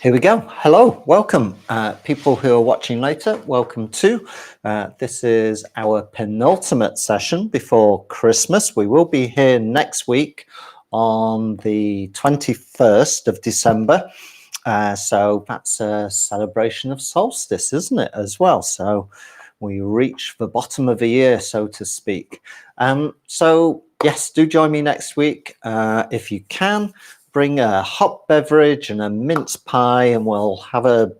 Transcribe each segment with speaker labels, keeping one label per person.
Speaker 1: Here we go. Hello, welcome. People who are watching later, welcome too. This is our penultimate session before Christmas. We will be here next week on the 21st of December. So that's a celebration of solstice, isn't it, as well? So we reach the bottom of the year, so to speak. So yes, do join me next week if you can. Bring a hot beverage and a mince pie, and we'll have a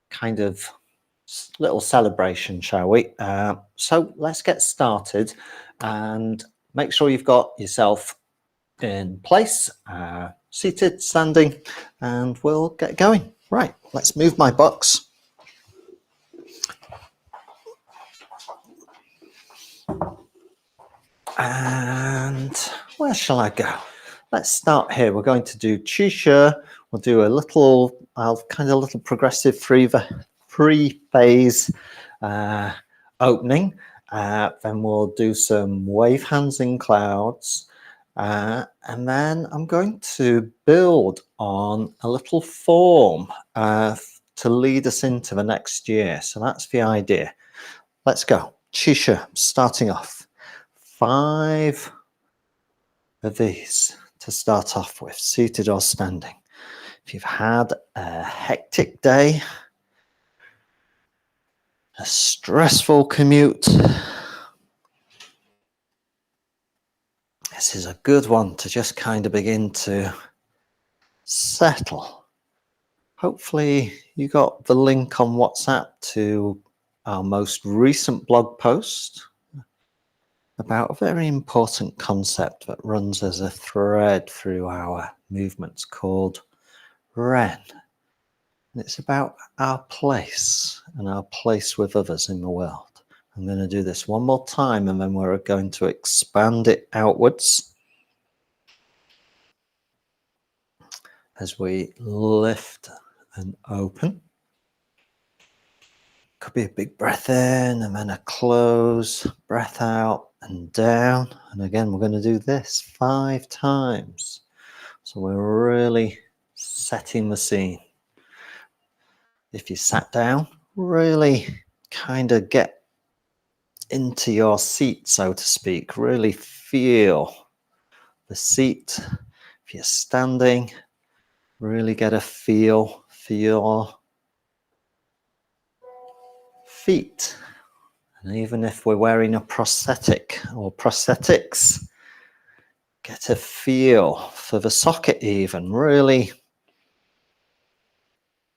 Speaker 1: kind of little celebration, shall we? So let's get started and make sure you've got yourself in place, seated, standing, and we'll get going. Right, let's move my box. And where shall I go? Let's start here. We're going to do Chi Shi. We'll do a little, little progressive free phase opening. Then we'll do some wave hands in clouds. And then I'm going to build on a little form to lead us into the next year. So that's the idea. Let's go. Chi Shi, starting off. 5 of these to start off with, seated or standing. If you've had a hectic day, a stressful commute, this is a good one to just kind of begin to settle. Hopefully you got the link on WhatsApp to our most recent blog post about a very important concept that runs as a thread through our movements called Ren. And it's about our place and our place with others in the world. I'm going to do this one more time and then we're going to expand it outwards as we lift and open. Could be a big breath in and then a close, breath out and down. And again, we're going to do this 5 times. So we're really setting the scene. If you sat down, really kind of get into your seat, so to speak. Really feel the seat. If you're standing, really get a feel for your feet. And even if we're wearing a prosthetic or prosthetics, get a feel for the socket even. Really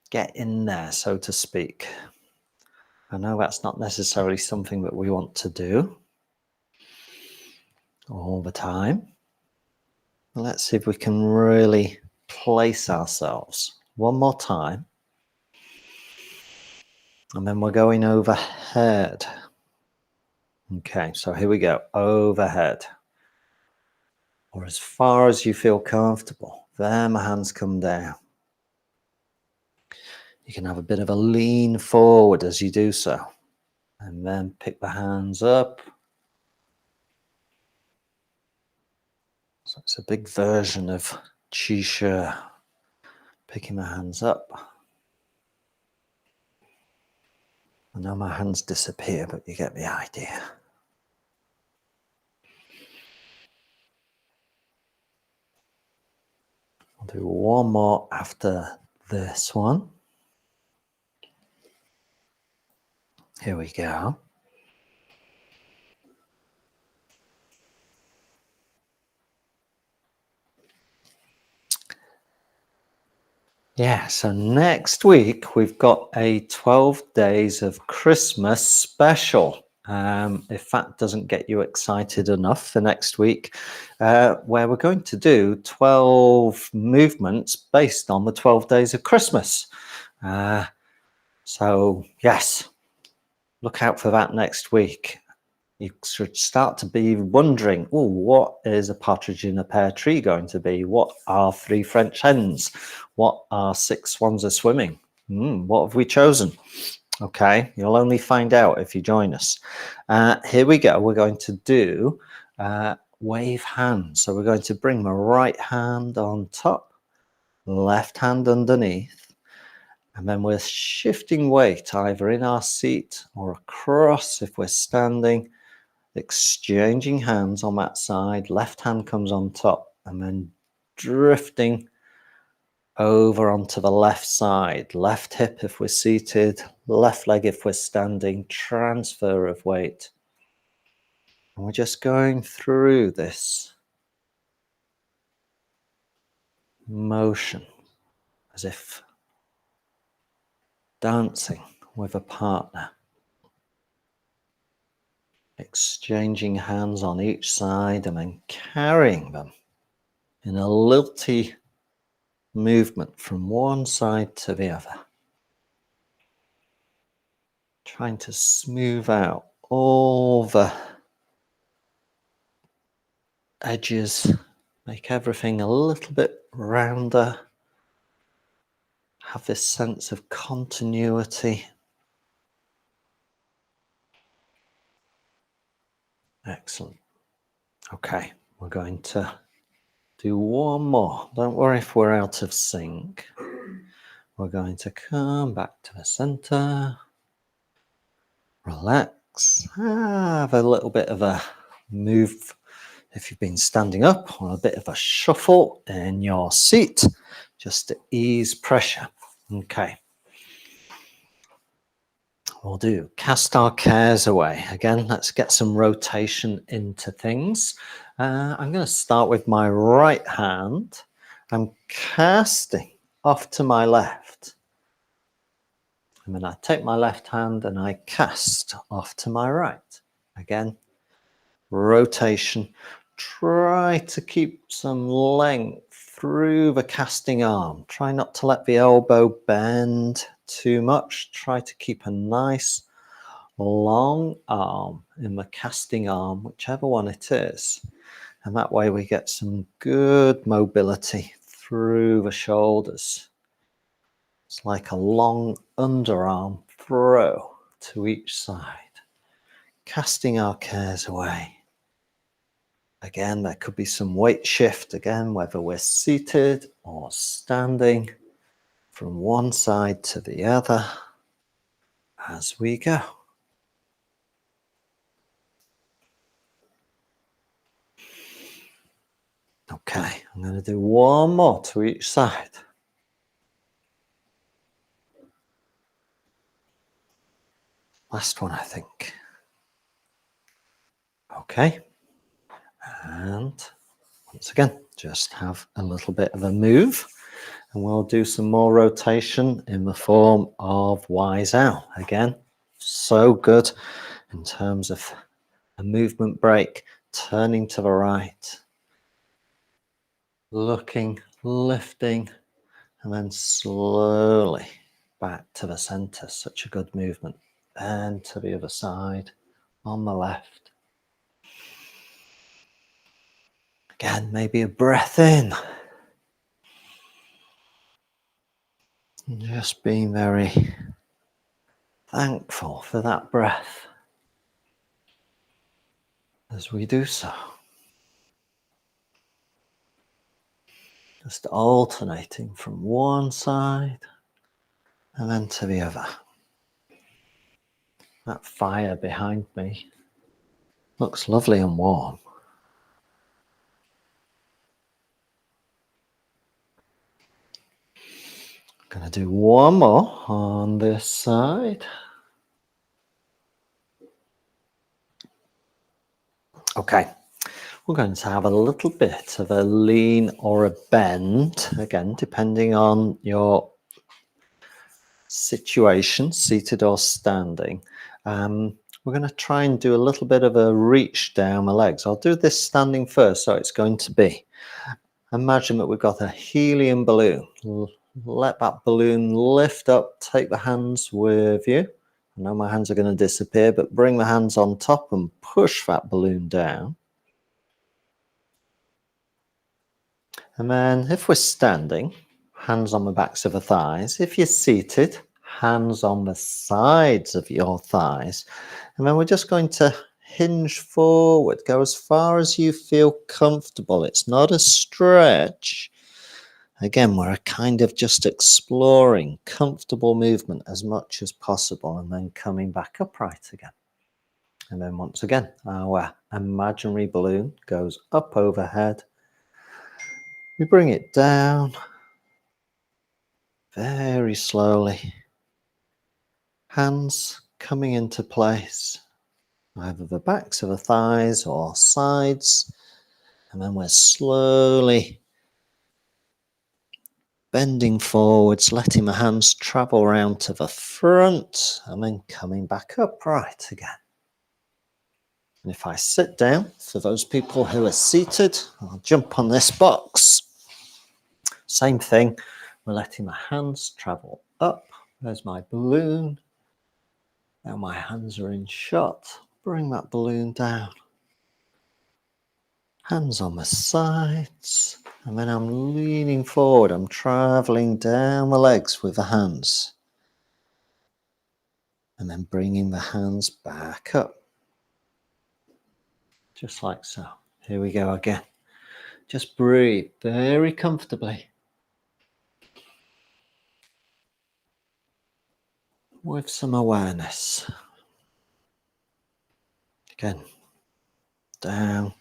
Speaker 1: get in there, so to speak. I know that's not necessarily something that we want to do all the time. Let's see if we can really place ourselves one more time. And then we're going overhead. Okay, so here we go, overhead. Or as far as you feel comfortable. There, my hands come down. You can have a bit of a lean forward as you do so. And then pick the hands up. So it's a big version of Chi Shi. Picking my hands up. I know my hands disappear, but you get the idea. I'll do one more after this one. Here we go. Yeah, so next week we've got a 12 days of Christmas special. If that doesn't get you excited enough for next week, where we're going to do 12 movements based on the 12 days of Christmas. So yes, look out for that next week. You should start to be wondering, oh, what is a partridge in a pear tree going to be? What are 3 French hens? What are 6 swans are swimming? What have we chosen? Okay, you'll only find out if you join us. Here we go. We're going to do wave hands. So we're going to bring my right hand on top, left hand underneath, and then we're shifting weight either in our seat or across if we're standing, exchanging hands on that side, left hand comes on top, and then drifting over onto the left side, left hip if we're seated, left leg if we're standing, transfer of weight. And we're just going through this motion as if dancing with a partner, exchanging hands on each side and then carrying them in a lilty movement from one side to the other. Trying to smooth out all the edges, make everything a little bit rounder, have this sense of continuity. Excellent. Okay, we're going to do one more. Don't worry if we're out of sync. We're going to come back to the center, relax, have a little bit of a move if you've been standing up, or a bit of a shuffle in your seat just to ease pressure. Okay. We'll do cast our cares away. Again, let's get some rotation into things. I'm going to start with my right hand. I'm casting off to my left. And then I take my left hand and I cast off to my right. Again, rotation. Try to keep some length through the casting arm. Try not to let the elbow bend too much. Try to keep a nice long arm in the casting arm, whichever one it is. And that way we get some good mobility through the shoulders. It's like a long underarm throw to each side. Casting our cares away. Again, there could be some weight shift, again, whether we're seated or standing, from one side to the other as we go. Okay, I'm going to do one more to each side. Last one, I think. Okay. And once again, just have a little bit of a move. And we'll do some more rotation in the form of Wise Owl. Again, so good in terms of a movement break, turning to the right, looking, lifting, and then slowly back to the center. Such a good movement. And to the other side on the left. Again, maybe a breath in. And just being very thankful for that breath as we do so. Just alternating from one side and then to the other. That fire behind me looks lovely and warm. I'm going to do one more on this side. Okay, we're going to have a little bit of a lean or a bend, again, depending on your situation, seated or standing. We're going to try and do a little bit of a reach down the legs. I'll do this standing first, so it's going to be, imagine that we've got a helium balloon. Let that balloon lift up, take the hands with you. I know my hands are going to disappear, but bring the hands on top and push that balloon down. And then if we're standing, hands on the backs of the thighs. If you're seated, hands on the sides of your thighs. And then we're just going to hinge forward, go as far as you feel comfortable. It's not a stretch. Again, we're kind of just exploring comfortable movement as much as possible and then coming back upright again. And then once again, our imaginary balloon goes up overhead. We bring it down very slowly. Hands coming into place, either the backs of the thighs or sides. And then we're slowly bending forwards, letting the hands travel around to the front and then coming back upright again. And if I sit down, for those people who are seated, I'll jump on this box. Same thing, we're letting my hands travel up. There's my balloon. Now my hands are in shot. Bring that balloon down. Hands on the sides. And then I'm leaning forward. I'm traveling down the legs with the hands. And then bringing the hands back up. Just like so. Here we go again. Just breathe very comfortably. With some awareness. Again, down.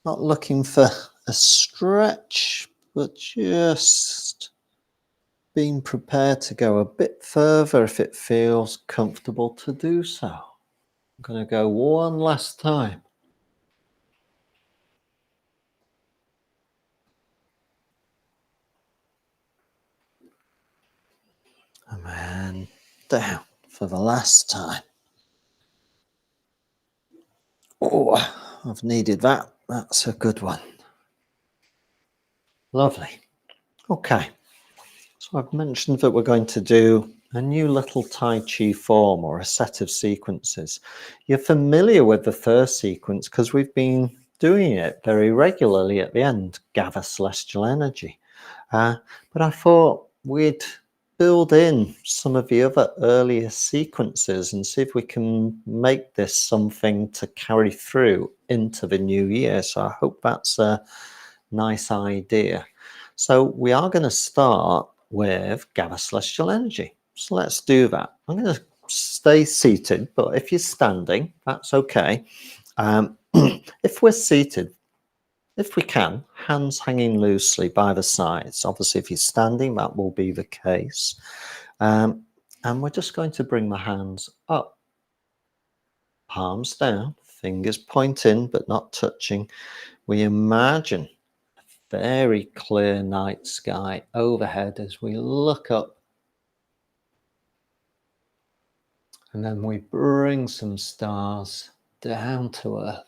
Speaker 1: Not looking for a stretch, but just being prepared to go a bit further if it feels comfortable to do so. I'm going to go one last time. And then down for the last time. Oh, I've needed that. That's a good one. Lovely. Okay. So I've mentioned that we're going to do a new little Tai Chi form or a set of sequences. You're familiar with the first sequence because we've been doing it very regularly at the end, gather celestial energy. But I thought we'd build in some of the other earlier sequences and see if we can make this something to carry through into the new year. So I hope that's a nice idea. So we are going to start with gather celestial energy. So let's do that. I'm going to stay seated, but if you're standing, that's okay. If we're seated, if we can, hands hanging loosely by the sides. Obviously, if you're standing, that will be the case. And we're just going to bring the hands up, palms down, fingers pointing but not touching. We imagine a very clear night sky overhead as we look up. And then we bring some stars down to earth.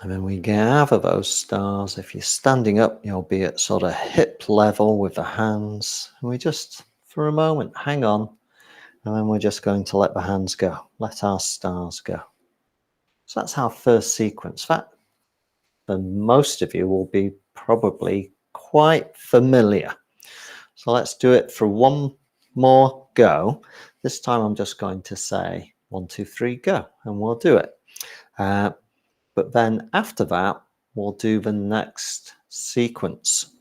Speaker 1: And then we gather those stars. If you're standing up, you'll be at sort of hip level with the hands. And we just, for a moment, hang on. And then we're just going to let the hands go. Let our stars go. So that's our first sequence. That, for most of you, will be probably quite familiar. So let's do it for one more go. This time I'm just going to say 1, 2, 3, go. And we'll do it. But then after that, we'll do the next sequence,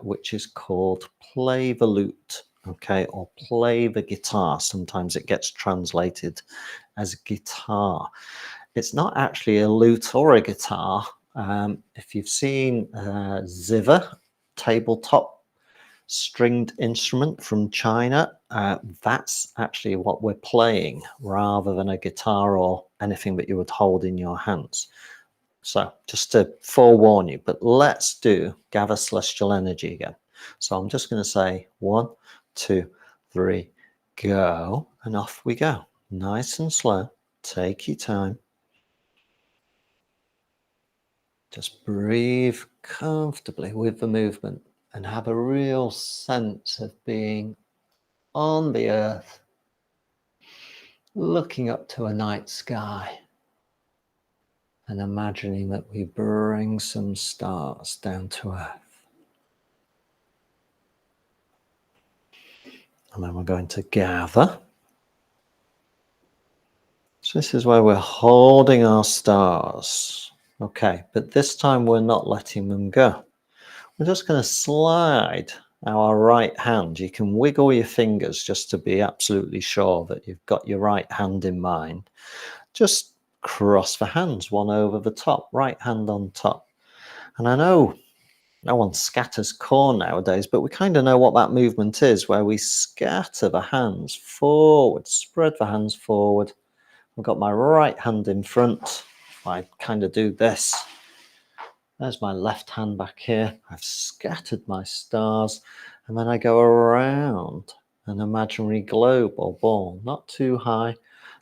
Speaker 1: which is called play the lute, okay, or play the guitar. Sometimes it gets translated as guitar. It's not actually a lute or a guitar. If you've seen zither, tabletop stringed instrument from China, that's actually what we're playing rather than a guitar or anything that you would hold in your hands. So just to forewarn you, but let's do gather celestial energy again. So I'm just going to say 1, 2, 3, go, and off we go. Nice and slow. Take your time. Just breathe comfortably with the movement and have a real sense of being on the earth, looking up to a night sky. And imagining that we bring some stars down to earth. And then we're going to gather. So this is where we're holding our stars. Okay, but this time we're not letting them go. We're just going to slide our right hand. You can wiggle your fingers just to be absolutely sure that you've got your right hand in mind. Just cross the hands, one over the top, right hand on top. And I know no one scatters corn nowadays, but we kind of know what that movement is, where we scatter the hands forward, spread the hands forward. I've got my right hand in front. I kind of do this. There's my left hand back here. I've scattered my stars, and then I go around an imaginary globe or ball, not too high,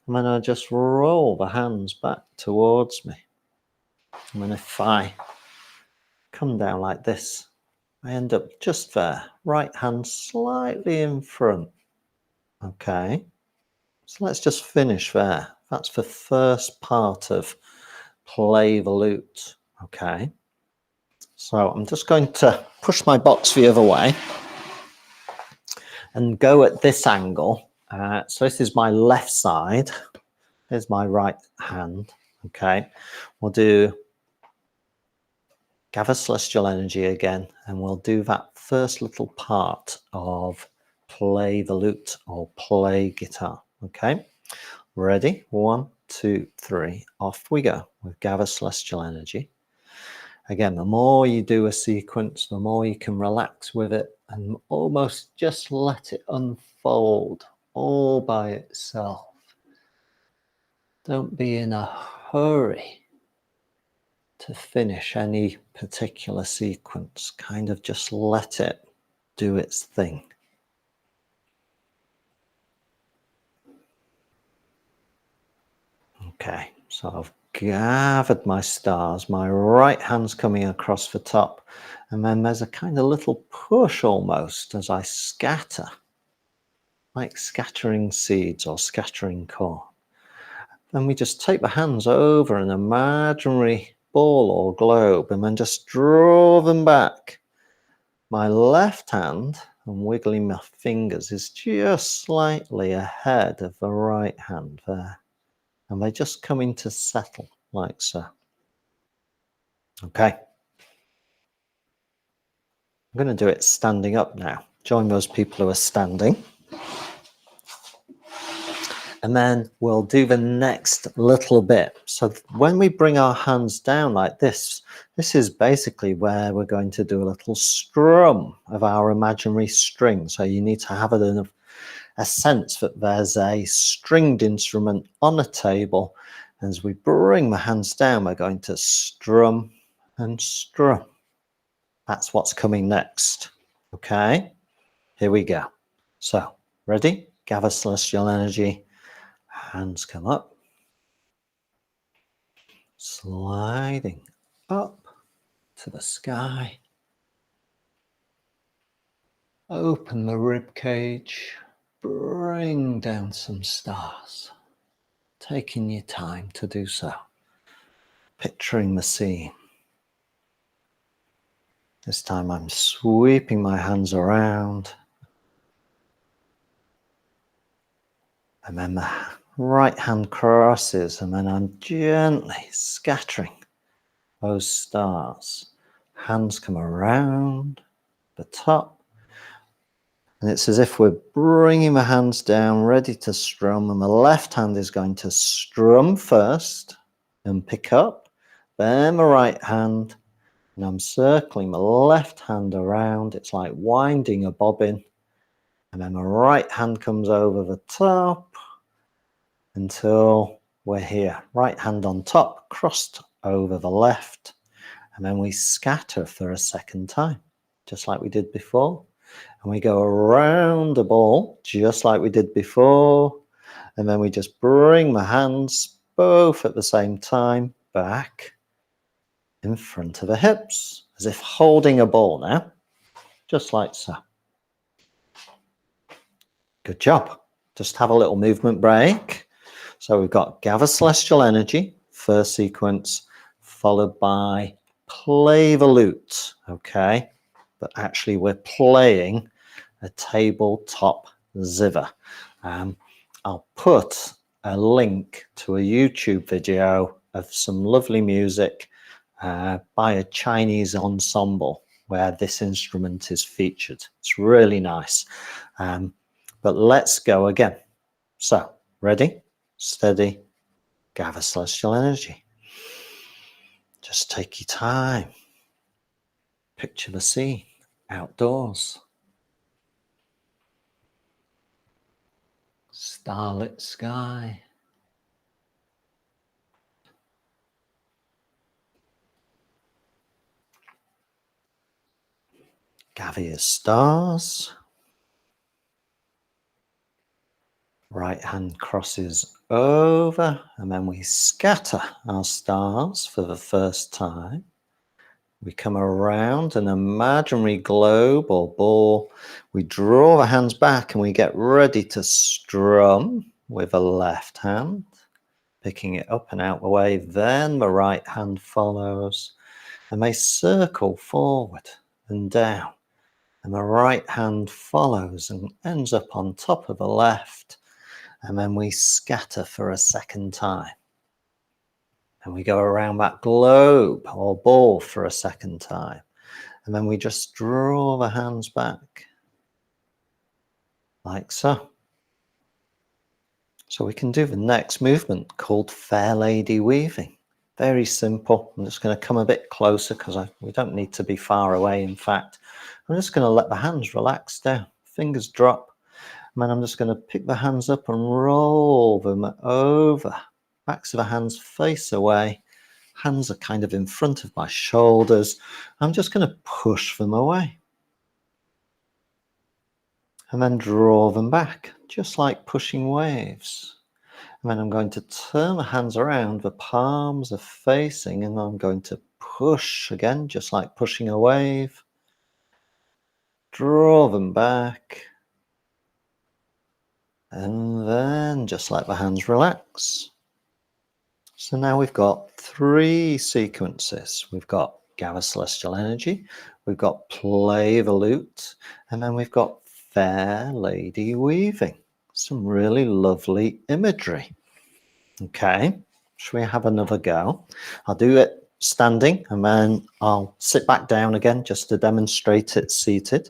Speaker 1: and then I just roll the hands back towards me. And then if I come down like this, I end up just there, right hand slightly in front. Okay, so let's just finish there. That's the first part of play the lute. Okay, so I'm just going to push my box the other way and go at this angle. So this is my left side. Here's my right hand. Okay, we'll do gather celestial energy again, and we'll do that first little part of play the lute or play guitar. Okay, ready? 1, 2, 3. Off we go with gather celestial energy. Again, the more you do a sequence, the more you can relax with it and almost just let it unfold all by itself. Don't be in a hurry to finish any particular sequence. Kind of just let it do its thing. Okay, so I've gathered my stars. My right hand's coming across the top, and then there's a kind of little push almost as I scatter, like scattering seeds or scattering corn. Then we just take the hands over an imaginary ball or globe and then just draw them back. My left hand, and wiggling my fingers, is just slightly ahead of the right hand there. And they just come into settle like so. Okay. I'm going to do it standing up now. Join those people who are standing. And then we'll do the next little bit. So when we bring our hands down like this, this is basically where we're going to do a little strum of our imaginary string. So you need to have a sense that there's a stringed instrument on a table. As we bring the hands down, we're going to strum and strum. That's what's coming next. Okay, here we go. So, ready? Gather celestial energy. Hands come up. Sliding up to the sky. Open the rib cage. Bring down some stars. Taking your time to do so. Picturing the scene. This time I'm sweeping my hands around. And then the right hand crosses, and then I'm gently scattering those stars. Hands come around the top. And it's as if we're bringing the hands down, ready to strum. And the left hand is going to strum first and pick up. Then the right hand. And I'm circling the left hand around. It's like winding a bobbin. And then the right hand comes over the top until we're here. Right hand on top, crossed over the left. And then we scatter for a second time, just like we did before. And we go around the ball, just like we did before. And then we just bring the hands both at the same time back in front of the hips, as if holding a ball now, just like so. Good job. Just have a little movement break. So we've got gather celestial energy, first sequence, followed by play the lute, okay? But actually we're playing a tabletop ziva. I'll put a link to a YouTube video of some lovely music by a Chinese ensemble where this instrument is featured. It's really nice. But let's go again. So, ready, steady, gather celestial energy. Just take your time. Picture the scene outdoors. Starlit sky. Gather your stars. Right hand crosses over, and then we scatter our stars for the first time. We come around an imaginary globe or ball. We draw the hands back and we get ready to strum with the left hand, picking it up and out the way. Then the right hand follows, and they circle forward and down. And the right hand follows and ends up on top of the left. And then we scatter for a second time. And we go around that globe or ball for a second time. And then we just draw the hands back like so. So we can do the next movement called Fair Lady Weaving. Very simple. I'm just going to come a bit closer because we don't need to be far away. In fact, I'm just going to let the hands relax down. Fingers drop. And then I'm just going to pick the hands up and roll them over. Backs of the hands face away. Hands are kind of in front of my shoulders. I'm just going to push them away. And then draw them back, just like pushing waves. And then I'm going to turn the hands around. The palms are facing, and I'm going to push again, just like pushing a wave. Draw them back. And then just let the hands relax. So now we've got 3 sequences. We've got gather celestial energy, we've got play the lute, and then we've got fair lady weaving. Some really lovely imagery. Okay, shall we have another go? I'll do it standing and then I'll sit back down again just to demonstrate it seated.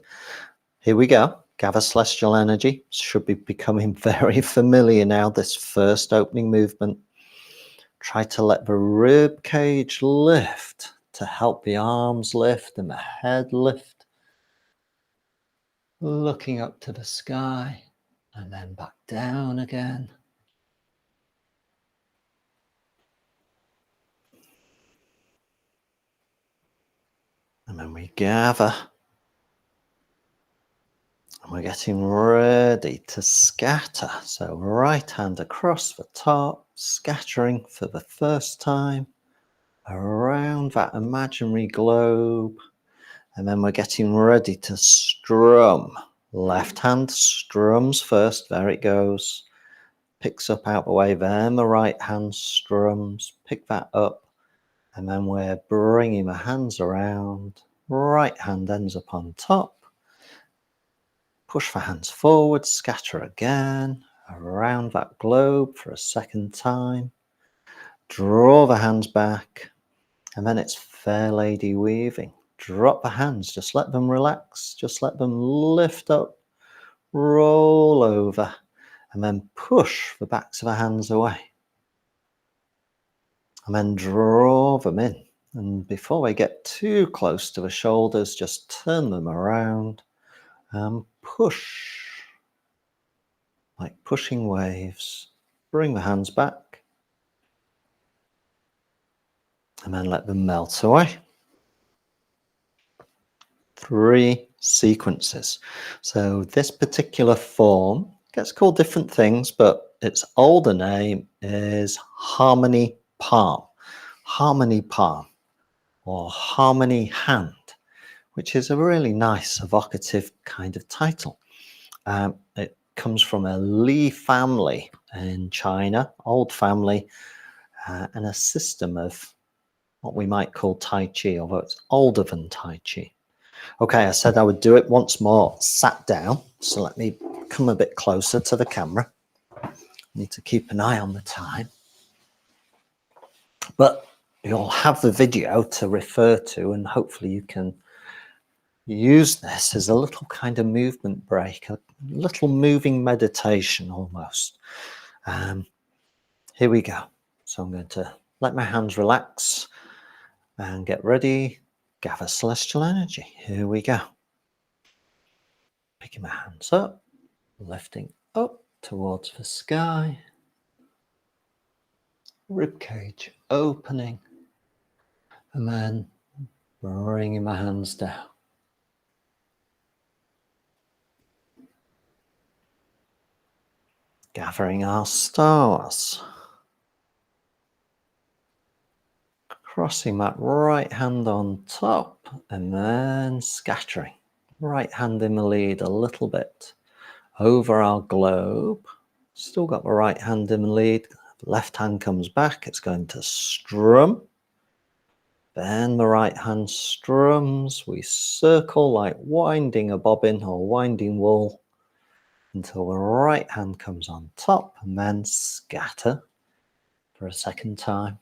Speaker 1: Here we go. Gather celestial energy. Should be becoming very familiar now, this first opening movement. Try to let the rib cage lift to help the arms lift and the head lift. Looking up to the sky and then back down again. And then we gather. And we're getting ready to scatter. So right hand across the top, scattering for the first time around that imaginary globe. And then we're getting ready to strum. Left hand strums first. There it goes. Picks up out the way. Then the right hand strums. Pick that up. And then we're bringing the hands around. Right hand ends up on top. Push the hands forward. Scatter again. Around that globe for a second time. Draw the hands back. And then it's fair lady weaving. Drop the hands, just let them relax, just let them lift up, roll over, and then push the backs of the hands away. And then draw them in. And before they get too close to the shoulders, just turn them around and push, like pushing waves. Bring the hands back, and then let them melt away. 3 sequences. So this particular form gets called different things, but its older name is harmony palm. Harmony palm or harmony hand, which is a really nice evocative kind of title. It comes from a Li family in China, old family, and a system of what we might call Tai Chi, although it's older than Tai Chi. Okay, I said I would do it once more, sat down. So let me come a bit closer to the camera. need to keep an eye on the time. But you'll have the video to refer to, and hopefully you can use this as a little kind of movement break, a little moving meditation almost. Here we go. So I'm going to let my hands relax and get ready. Gather celestial energy. Here we go. Picking my hands up, lifting up towards the sky. Rib cage opening, and then bringing my hands down. Gathering our stars. Crossing that right hand on top and then scattering. Right hand in the lead a little bit over our globe. Still got the right hand in the lead. Left hand comes back. It's going to strum. Then the right hand strums. We circle like winding a bobbin or winding wool until the right hand comes on top, and then scatter for a second time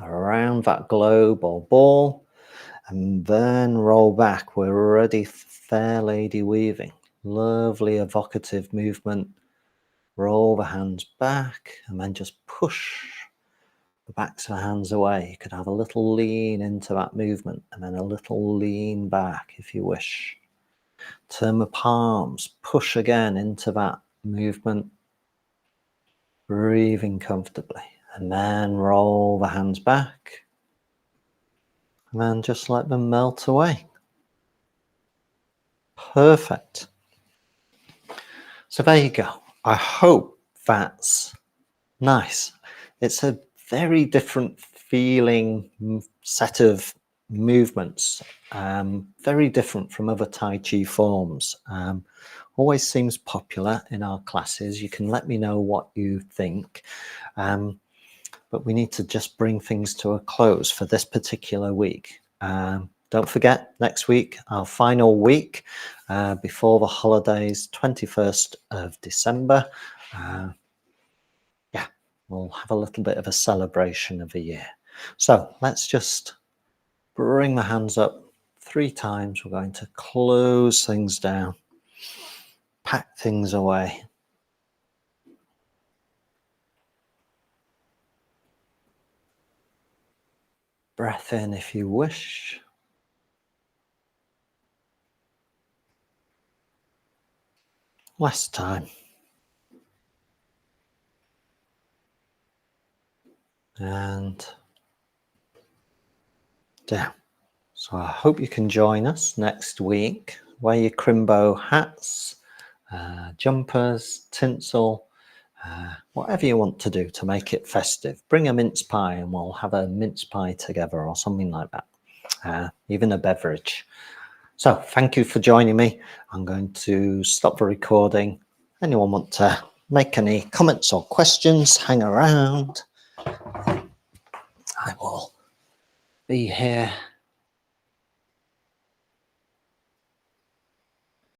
Speaker 1: around that globe or ball, and then roll back. We're ready for Fair Lady Weaving. Lovely evocative movement. Roll the hands back and then just push the backs of the hands away. You could have a little lean into that movement and then a little lean back if you wish. Turn the palms, push again into that movement. Breathing comfortably. And then roll the hands back. And then just let them melt away. Perfect. So there you go. I hope that's nice. It's a very different feeling set of movements. Very different from other Tai Chi forms. Always seems popular in our classes. You can let me know what you think. But we need to just bring things to a close for this particular week. Don't forget, next week, our final week before the holidays, 21st of December. We'll have a little bit of a celebration of the year. So let's just bring the hands up 3 times. We're going to close things down, pack things away. Breath in if you wish. Last time. And down. So I hope you can join us next week. Wear your Crimbo hats, jumpers, tinsel, whatever you want to do to make it festive. Bring a mince pie and we'll have a mince pie together or something like that. Even a beverage. So thank you for joining me. I'm going to stop the recording. Anyone want to make any comments or questions, hang around. I will be here